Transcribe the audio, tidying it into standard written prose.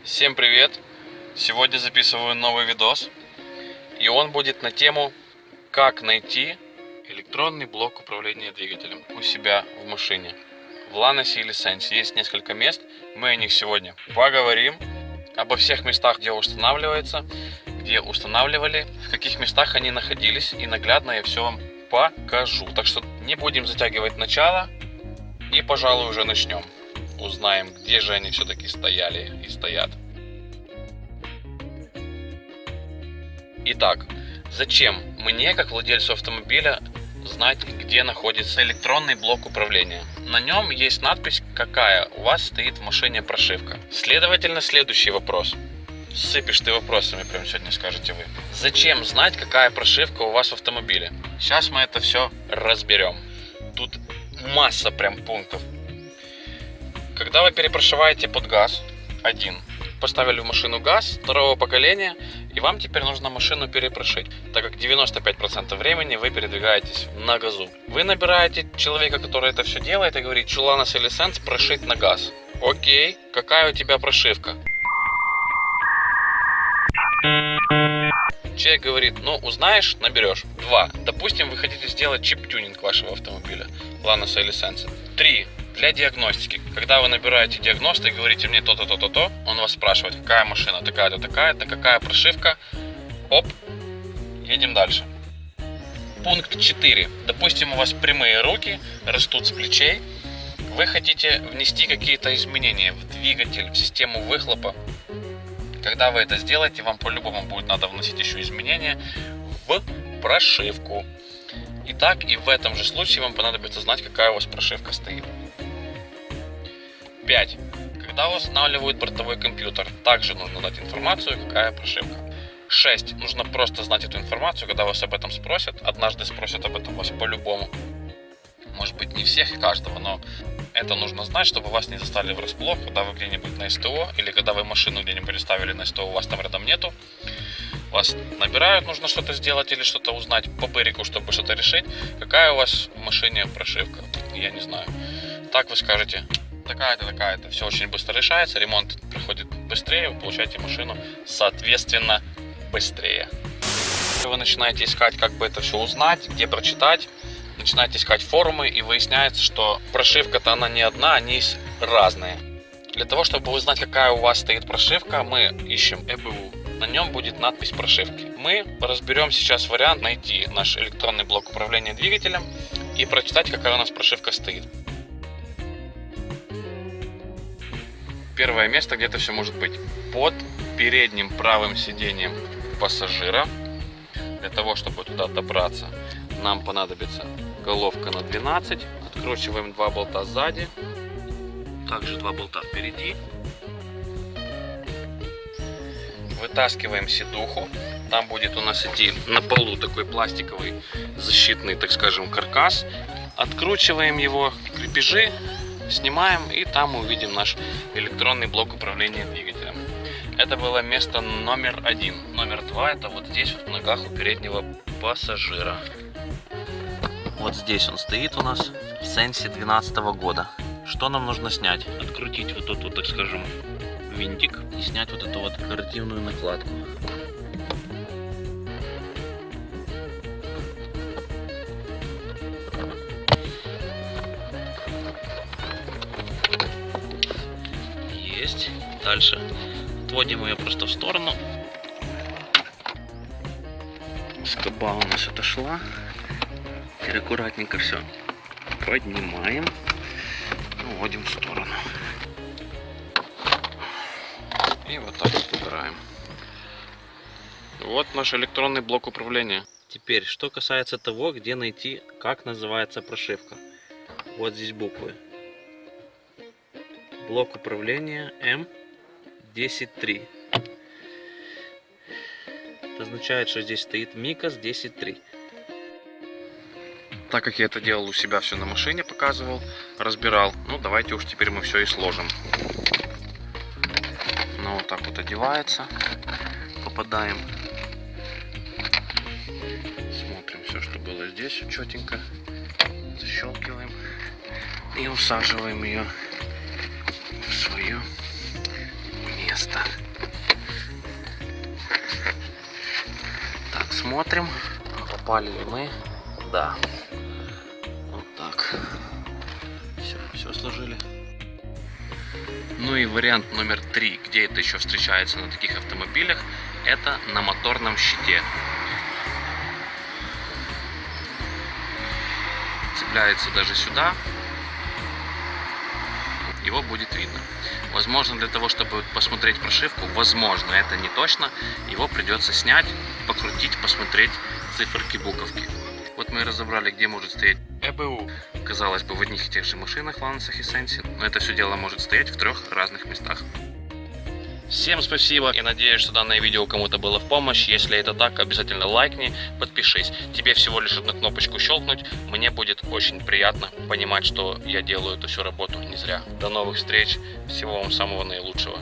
Всем привет! Сегодня записываю новый видос, и он будет на тему как найти электронный блок управления двигателем у себя в машине, в Lanos или Sense. Есть несколько мест, мы о них сегодня поговорим, обо всех местах, где устанавливается, где устанавливали, в каких местах они находились, и наглядно я все вам покажу. Так что не будем затягивать начало и, пожалуй, уже начнем. Узнаем, где же они все-таки стояли и стоят. Итак, зачем мне, как владельцу автомобиля, знать, где находится электронный блок управления? На нем есть надпись, какая у вас стоит в машине прошивка. Следовательно, следующий вопрос. Сыпешь ты вопросами, прям сегодня скажете вы. Зачем знать, какая прошивка у вас в автомобиле? Сейчас мы это все разберем. Тут масса прям пунктов. Когда вы перепрошиваете под газ, поставили в машину газ второго поколения, и вам теперь нужно машину перепрошить, так как 95% времени вы передвигаетесь на газу. Вы набираете человека, который это все делает, и говорит: Lanos или Sense прошить на газ. Окей, какая у тебя прошивка? Человек говорит: ну, узнаешь, наберешь. 2. Допустим, вы хотите сделать чип-тюнинг вашего автомобиля, Lanos или Sense. 3. Для диагностики. Когда вы набираете диагноста и говорите мне то-то, то-то, то, он вас спрашивает, какая машина, такая-то, такая-то, какая прошивка. Оп, едем дальше. Пункт 4. Допустим, у вас прямые руки, растут с плечей. Вы хотите внести какие-то изменения в двигатель, в систему выхлопа. Когда вы это сделаете, вам по-любому будет надо вносить еще изменения в прошивку. Итак, и в этом же случае вам понадобится знать, какая у вас прошивка стоит. 5. Когда устанавливают бортовой компьютер, также нужно дать информацию, какая прошивка. 6. Нужно просто знать эту информацию, когда вас об этом спросят. Однажды спросят об этом вас по-любому. Может быть, не всех и каждого, но это нужно знать, чтобы вас не застали врасплох, когда вы где-нибудь на СТО, или когда вы машину где-нибудь ставили на СТО, у вас там рядом нету. Вас набирают, нужно что-то сделать или что-то узнать по бырику, чтобы что-то решить. Какая у вас в машине прошивка? Я не знаю. Так вы скажете: такая-то, такая-то. Все очень быстро решается, ремонт проходит быстрее, вы получаете машину, соответственно, быстрее. Вы начинаете искать, как бы это все узнать, где прочитать, начинаете искать форумы, и выясняется, что прошивка-то она не одна, они есть разные. Для того, чтобы узнать, какая у вас стоит прошивка, мы ищем ЭБУ. На нем будет надпись прошивки. Мы разберем сейчас вариант найти наш электронный блок управления двигателем и прочитать, какая у нас прошивка стоит. Первое место, где это все может быть: под передним правым сиденьем пассажира. Для того, чтобы туда добраться, нам понадобится головка на 12. Откручиваем 2 болта сзади, также 2 болта впереди. Вытаскиваем сидуху. Там будет у нас идти на полу такой пластиковый защитный, так скажем, каркас. Откручиваем его, крепежи снимаем, и там мы увидим наш электронный блок управления двигателем. Это было место номер 1. Номер 2 это вот здесь вот в ногах у переднего пассажира. Вот здесь он стоит у нас в Sense 2012 года. Что нам нужно снять? Открутить вот эту, так скажем, винтик и снять вот эту вот декоративную накладку. Есть. Дальше отводим ее просто в сторону. Скоба у нас отошла. Теперь аккуратненько все поднимаем, уводим в сторону. И вот так вот убираем. Вот наш электронный блок управления. Теперь, что касается того, где найти, как называется прошивка. Вот здесь буквы. Блок управления М103. Это означает, что здесь стоит Микас 10.3. Так как я это делал у себя все на машине, показывал, разбирал, ну давайте уж теперь мы все и сложим. Ну вот так вот одевается. Попадаем. Смотрим все, что было здесь, все четенько. Защелкиваем и усаживаем ее в свое место. место. Так, смотрим, попали ли мы. Да. Вот так. Все сложили. Ну и вариант номер 3, где это еще встречается на таких автомобилях, это на моторном щите. Цепляется даже сюда. Его будет видно. Возможно, для того, чтобы посмотреть прошивку, возможно, это не точно, его придется снять, покрутить, посмотреть циферки, буковки. Вот мы и разобрали, где может стоять ЭБУ. Казалось бы, в одних и тех же машинах, Лансах и Сенсе, но это все дело может стоять в 3 разных местах. Всем спасибо, я надеюсь, что данное видео кому-то было в помощь. Если это так, обязательно лайкни, подпишись. Тебе всего лишь одну кнопочку щелкнуть, мне будет очень приятно понимать, что я делаю эту всю работу не зря. До новых встреч, всего вам самого наилучшего.